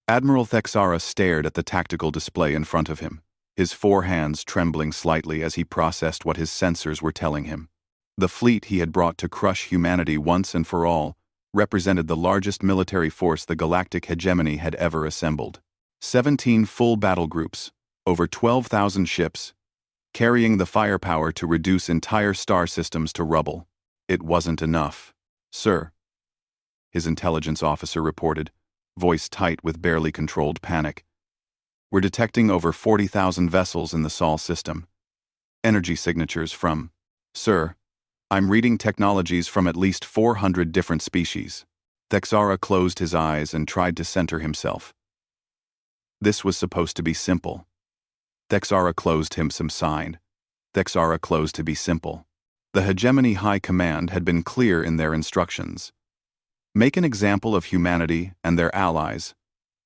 Admiral Thexara stared at the tactical display in front of him, his four hands trembling slightly as he processed what his sensors were telling him. The fleet he had brought to crush humanity once and for all represented the largest military force the galactic hegemony had ever assembled. 17 full battle groups, over 12,000 ships, carrying the firepower to reduce entire star systems to rubble. It wasn't enough. "Sir," his intelligence officer reported, voice tight with barely controlled panic. "We're detecting over 40,000 vessels in the Sol system. Energy signatures from..." "Sir, I'm reading technologies from at least 400 different species." Thexara closed his eyes and tried to center himself. This was supposed to be simple. Thexara closed him some sign. Thexara closed to be simple. The Hegemony High Command had been clear in their instructions. Make an example of humanity and their allies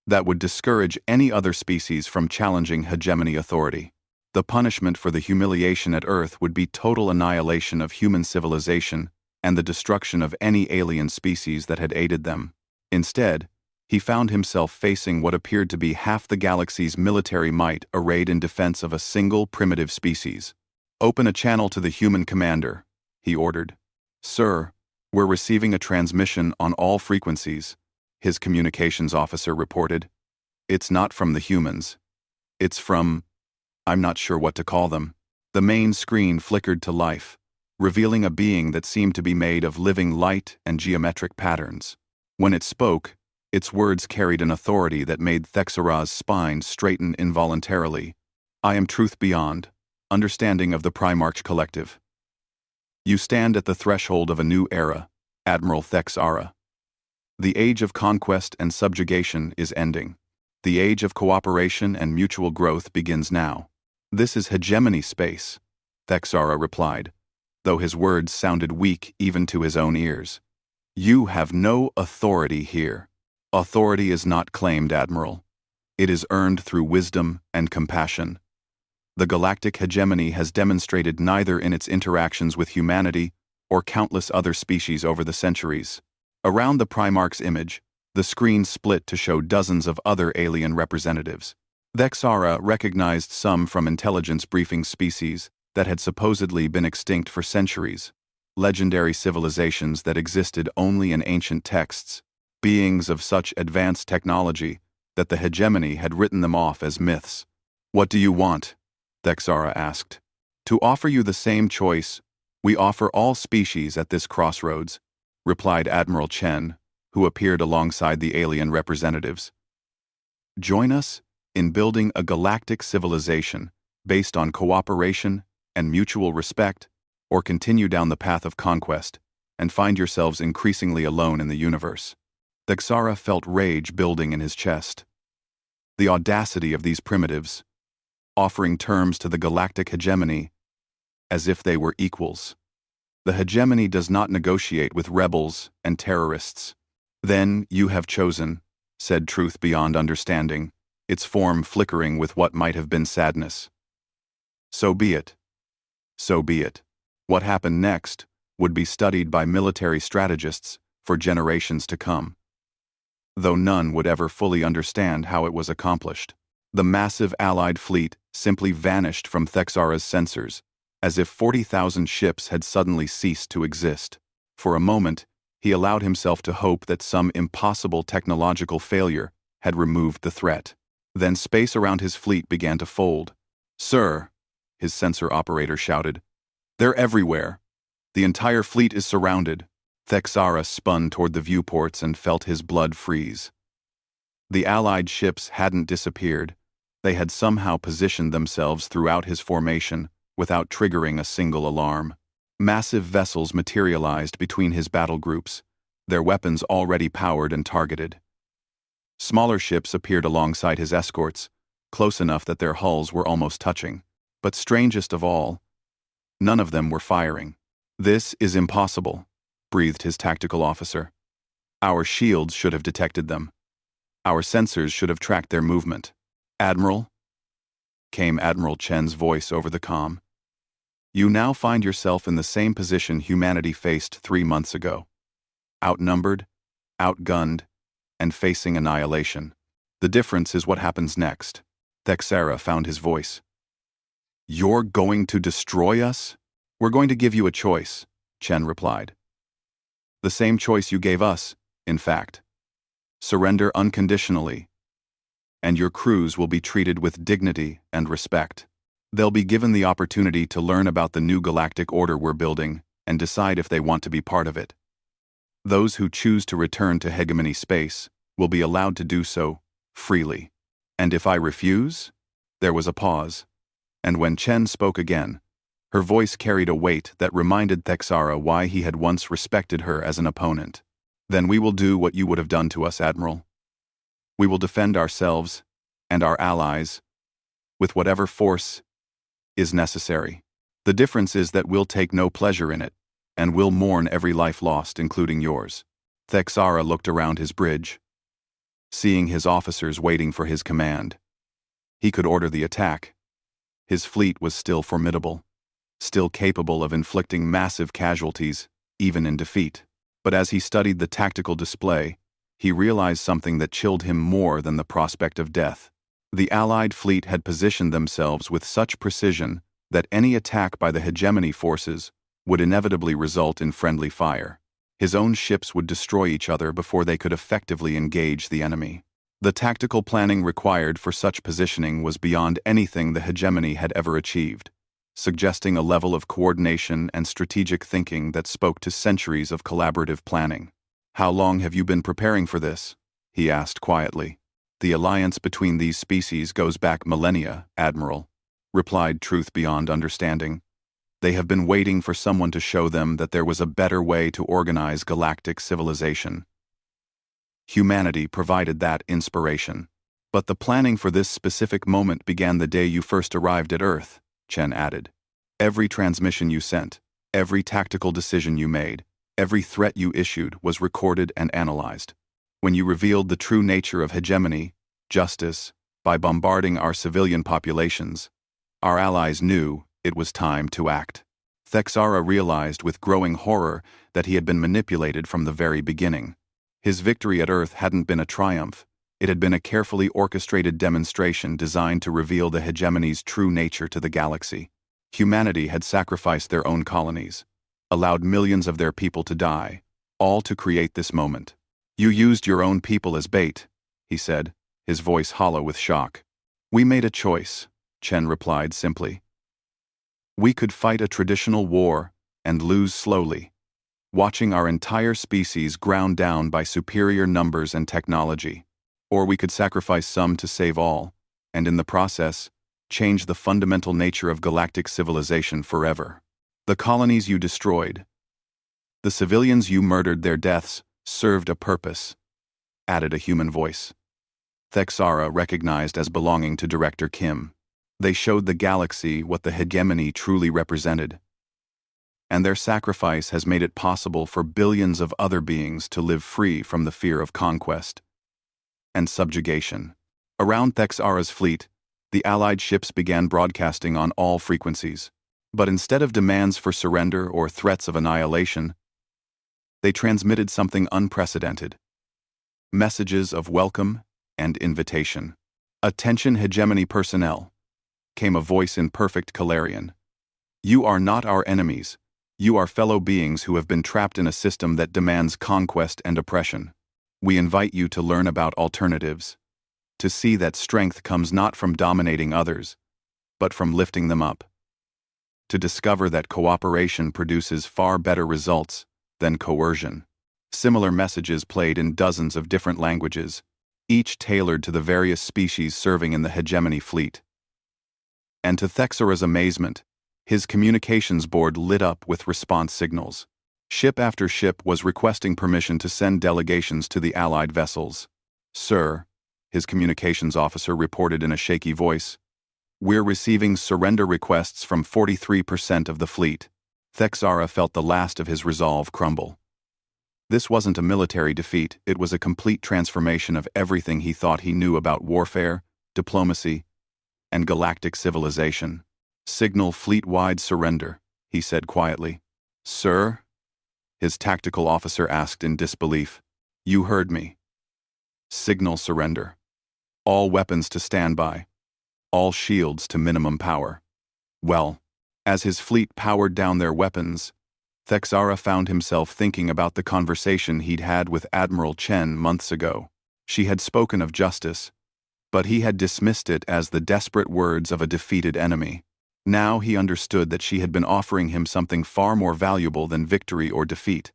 that would discourage any other species from challenging hegemony authority. The punishment for the humiliation at Earth would be total annihilation of human civilization and the destruction of any alien species that had aided them. Instead, he found himself facing what appeared to be half the galaxy's military might arrayed in defense of a single primitive species. "Open a channel to the human commander," he ordered. "Sir, we're receiving a transmission on all frequencies," his communications officer reported. "It's not from the humans. It's from... I'm not sure what to call them." The main screen flickered to life, revealing a being that seemed to be made of living light and geometric patterns. When it spoke, its words carried an authority that made Thexara's spine straighten involuntarily. "I am Truth Beyond, understanding of the Primarch Collective. You stand at the threshold of a new era, Admiral Thexara. The age of conquest and subjugation is ending. The age of cooperation and mutual growth begins now. This is hegemony space," Thexara replied, though his words sounded weak even to his own ears. "You have no authority here. Authority is not claimed, Admiral. It is earned through wisdom and compassion. The galactic hegemony has demonstrated neither in its interactions with humanity or countless other species over the centuries." Around the Primarch's image, the screen split to show dozens of other alien representatives. Thexara recognized some from intelligence briefing species that had supposedly been extinct for centuries, legendary civilizations that existed only in ancient texts, beings of such advanced technology that the hegemony had written them off as myths. "What do you want?" Thexara asked. "To offer you the same choice we offer all species at this crossroads," replied Admiral Chen, who appeared alongside the alien representatives. "Join us in building a galactic civilization based on cooperation and mutual respect, or continue down the path of conquest and find yourselves increasingly alone in the universe." Thexara felt rage building in his chest. The audacity of these primitives, offering terms to the galactic hegemony as if they were equals. The hegemony does not negotiate with rebels and terrorists. "Then you have chosen," said Truth Beyond Understanding, its form flickering with what might have been sadness. "So be it. So be it. What happened next would be studied by military strategists for generations to come, though none would ever fully understand how it was accomplished." The massive Allied fleet simply vanished from Thexara's sensors, as if 40,000 ships had suddenly ceased to exist. For a moment, he allowed himself to hope that some impossible technological failure had removed the threat. Then space around his fleet began to fold. "Sir," his sensor operator shouted, "they're everywhere. The entire fleet is surrounded." Thexara spun toward the viewports and felt his blood freeze. The Allied ships hadn't disappeared. They had somehow positioned themselves throughout his formation without triggering a single alarm. Massive vessels materialized between his battle groups, their weapons already powered and targeted. Smaller ships appeared alongside his escorts, close enough that their hulls were almost touching. But strangest of all, none of them were firing. "This is impossible," breathed his tactical officer. "Our shields should have detected them. Our sensors should have tracked their movement." "Admiral," came Admiral Chen's voice over the comm, "you now find yourself in the same position humanity faced 3 months ago. Outnumbered, outgunned, and facing annihilation. The difference is what happens next. Thexara found his voice. You're going to destroy us? We're going to give you a choice, Chen replied. The same choice you gave us, in fact. Surrender unconditionally, and your crews will be treated with dignity and respect. They'll be given the opportunity to learn about the new galactic order we're building and decide if they want to be part of it. Those who choose to return to hegemony space will be allowed to do so freely. And if I refuse? There was a pause, and when Chen spoke again, her voice carried a weight that reminded Thexara why he had once respected her as an opponent. Then we will do what you would have done to us, Admiral. We will defend ourselves and our allies with whatever force is necessary. The difference is that we'll take no pleasure in it, and we'll mourn every life lost, including yours. Thexara looked around his bridge, seeing his officers waiting for his command. He could order the attack. His fleet was still formidable, still capable of inflicting massive casualties, even in defeat. But as he studied the tactical display, he realized something that chilled him more than the prospect of death. The Allied fleet had positioned themselves with such precision that any attack by the hegemony forces would inevitably result in friendly fire. His own ships would destroy each other before they could effectively engage the enemy. The tactical planning required for such positioning was beyond anything the hegemony had ever achieved, suggesting a level of coordination and strategic thinking that spoke to centuries of collaborative planning. How long have you been preparing for this? He asked quietly. The alliance between these species goes back millennia, Admiral, replied Truth Beyond Understanding. They have been waiting for someone to show them that there was a better way to organize galactic civilization. Humanity provided that inspiration. But the planning for this specific moment began the day you first arrived at Earth, Chen added. Every transmission you sent, every tactical decision you made, every threat you issued was recorded and analyzed. When you revealed the true nature of hegemony, justice, by bombarding our civilian populations, our allies knew it was time to act. Thexara realized with growing horror that he had been manipulated from the very beginning. His victory at Earth hadn't been a triumph. It had been a carefully orchestrated demonstration designed to reveal the hegemony's true nature to the galaxy. Humanity had sacrificed their own colonies, allowed millions of their people to die, all to create this moment. You used your own people as bait, he said, his voice hollow with shock. We made a choice, Chen replied simply. We could fight a traditional war and lose slowly, watching our entire species ground down by superior numbers and technology. Or we could sacrifice some to save all, and in the process, change the fundamental nature of galactic civilization forever. The colonies you destroyed, the civilians you murdered, their deaths served a purpose, added a human voice. Thexara recognized as belonging to Director Kim. They showed the galaxy what the hegemony truly represented. And their sacrifice has made it possible for billions of other beings to live free from the fear of conquest and subjugation. Around Thexara's fleet, the Allied ships began broadcasting on all frequencies. But instead of demands for surrender or threats of annihilation, they transmitted something unprecedented. Messages of welcome and invitation. Attention hegemony personnel, came a voice in perfect Calarian. You are not our enemies. You are fellow beings who have been trapped in a system that demands conquest and oppression. We invite you to learn about alternatives, to see that strength comes not from dominating others, but from lifting them up. To discover that cooperation produces far better results than coercion. Similar messages played in dozens of different languages, each tailored to the various species serving in the hegemony fleet. And to Thexara's amazement, his communications board lit up with response signals. Ship after ship was requesting permission to send delegations to the Allied vessels. Sir, his communications officer reported in a shaky voice, we're receiving surrender requests from 43% of the fleet. Thexara felt the last of his resolve crumble. This wasn't a military defeat, it was a complete transformation of everything he thought he knew about warfare, diplomacy, and galactic civilization. Signal fleet-wide surrender, he said quietly. Sir? His tactical officer asked in disbelief. You heard me. Signal surrender. All weapons to standby. All shields to minimum power. Well, as his fleet powered down their weapons, Thexara found himself thinking about the conversation he'd had with Admiral Chen months ago. She had spoken of justice, but he had dismissed it as the desperate words of a defeated enemy. Now he understood that she had been offering him something far more valuable than victory or defeat: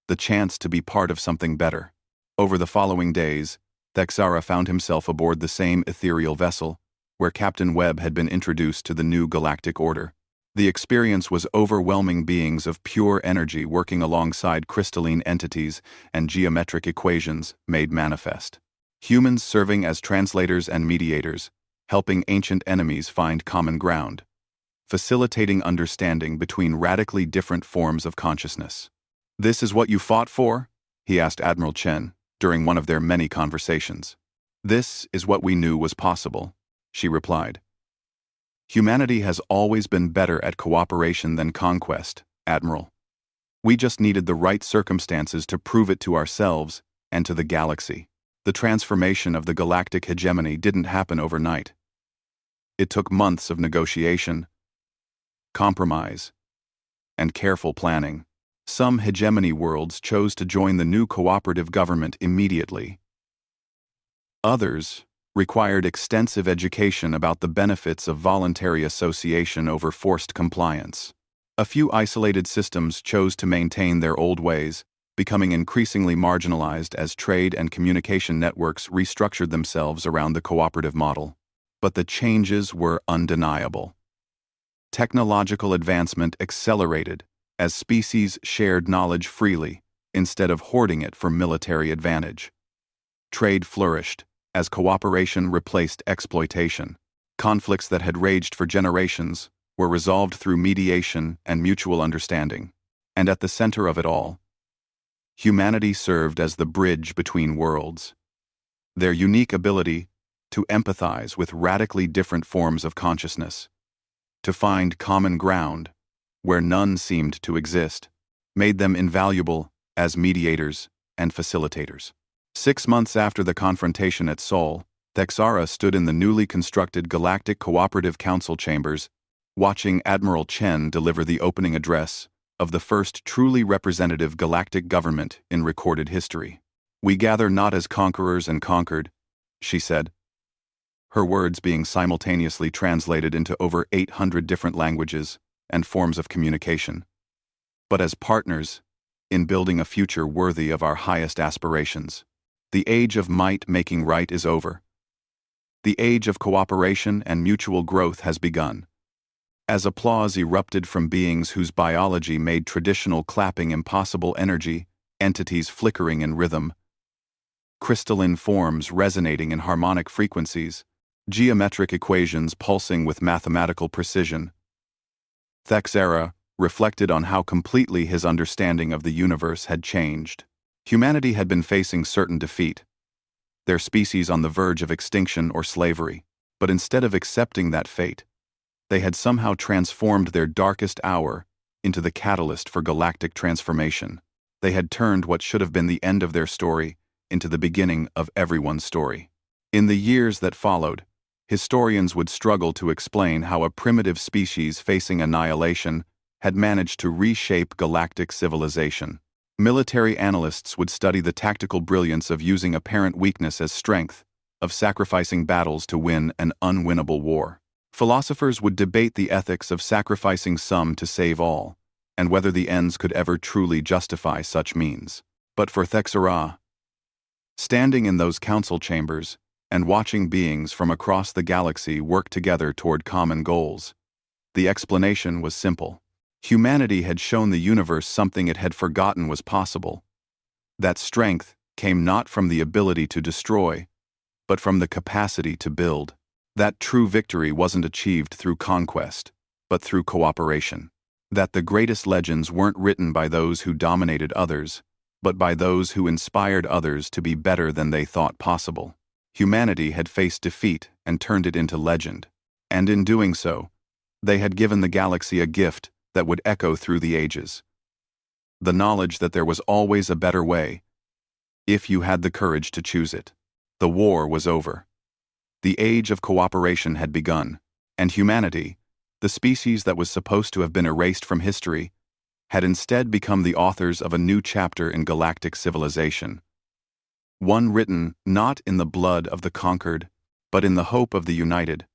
the chance to be part of something better. Over the following days, Thexara found himself aboard the same ethereal vessel, where Captain Webb had been introduced to the new galactic order. The experience was overwhelming: beings of pure energy working alongside crystalline entities and geometric equations made manifest. Humans serving as translators and mediators, helping ancient enemies find common ground, facilitating understanding between radically different forms of consciousness. "This is what you fought for?" he asked Admiral Chen during one of their many conversations. "This is what we knew was possible," she replied. "Humanity has always been better at cooperation than conquest, Admiral. We just needed the right circumstances to prove it to ourselves and to the galaxy. The transformation of the galactic hegemony didn't happen overnight. It took months of negotiation, compromise, and careful planning. Some hegemony worlds chose to join the new cooperative government immediately. Others required extensive education about the benefits of voluntary association over forced compliance. A few isolated systems chose to maintain their old ways, becoming increasingly marginalized as trade and communication networks restructured themselves around the cooperative model. But the changes were undeniable. Technological advancement accelerated as species shared knowledge freely instead of hoarding it for military advantage. Trade flourished as cooperation replaced exploitation. Conflicts that had raged for generations were resolved through mediation and mutual understanding. And at the center of it all, humanity served as the bridge between worlds. Their unique ability to empathize with radically different forms of consciousness, to find common ground where none seemed to exist, made them invaluable as mediators and facilitators. 6 months after the confrontation at Sol, Thexara stood in the newly constructed Galactic Cooperative Council chambers, watching Admiral Chen deliver the opening address of the first truly representative galactic government in recorded history. "We gather not as conquerors and conquered," she said, her words being simultaneously translated into over 800 different languages and forms of communication, "but as partners in building a future worthy of our highest aspirations. The age of might making right is over. The age of cooperation and mutual growth has begun." As applause erupted from beings whose biology made traditional clapping impossible, energy, entities flickering in rhythm, crystalline forms resonating in harmonic frequencies, geometric equations pulsing with mathematical precision, Thexara reflected on how completely his understanding of the universe had changed. Humanity had been facing certain defeat, their species on the verge of extinction or slavery, but instead of accepting that fate, they had somehow transformed their darkest hour into the catalyst for galactic transformation. They had turned what should have been the end of their story into the beginning of everyone's story. In the years that followed, historians would struggle to explain how a primitive species facing annihilation had managed to reshape galactic civilization. Military analysts would study the tactical brilliance of using apparent weakness as strength, of sacrificing battles to win an unwinnable war. Philosophers would debate the ethics of sacrificing some to save all, and whether the ends could ever truly justify such means. But for Thexara, standing in those council chambers and watching beings from across the galaxy work together toward common goals, the explanation was simple. Humanity had shown the universe something it had forgotten was possible. That strength came not from the ability to destroy, but from the capacity to build. That true victory wasn't achieved through conquest, but through cooperation. That the greatest legends weren't written by those who dominated others, but by those who inspired others to be better than they thought possible. Humanity had faced defeat and turned it into legend, and in doing so, they had given the galaxy a gift that would echo through the ages. The knowledge that there was always a better way, if you had the courage to choose it. The war was over. The age of cooperation had begun, and humanity, the species that was supposed to have been erased from history, had instead become the authors of a new chapter in galactic civilization. One written not in the blood of the conquered, but in the hope of the united.